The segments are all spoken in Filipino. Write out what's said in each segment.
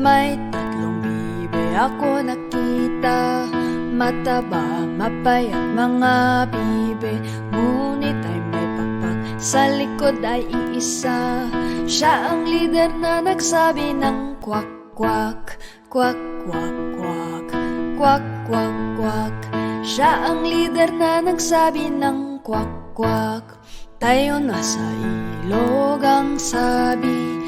May tatlong bibe ako nakita, mataba, mapayat mga bibe, ngunit ay may pakpak sa likod ay iisa. Siya ang leader na nagsabi ng kwak kwak, kwak kwak kwak, kwak kwak kwak. Siya ang leader na nagsabi ng kwak kwak. Tayo na sa ilog ang sabi,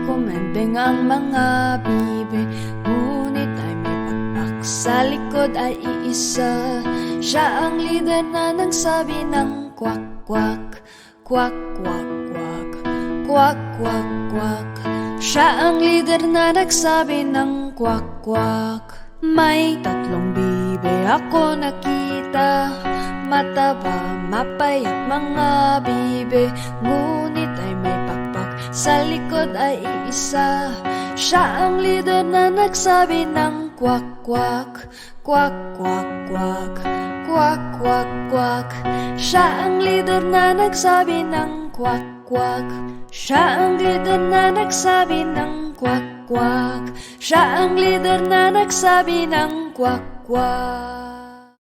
kumendeng ang mga bibe, ngunit ay may pakpak sa likod ay iisa. Siya ang leader na nagsabi ng kwak kwak, kwak kwak kwak, kwak kwak kwak. Siya ang leader na nagsabi ng kwak kwak. May tatlong bibe ako nakita, mataba, mapayat mga bibe, ngunit ay may pakpak sa likod ay iisa. Siya ang leader na nagsabi ng kwak kwak, kwak kwak kwak, kwak kwak kwak. Siya ang leader na nagsabi ng kwak kwak. Siya ang leader na nagsabi ng kwak kwak. Siya ang leader na nagsabi ng kwak kwak.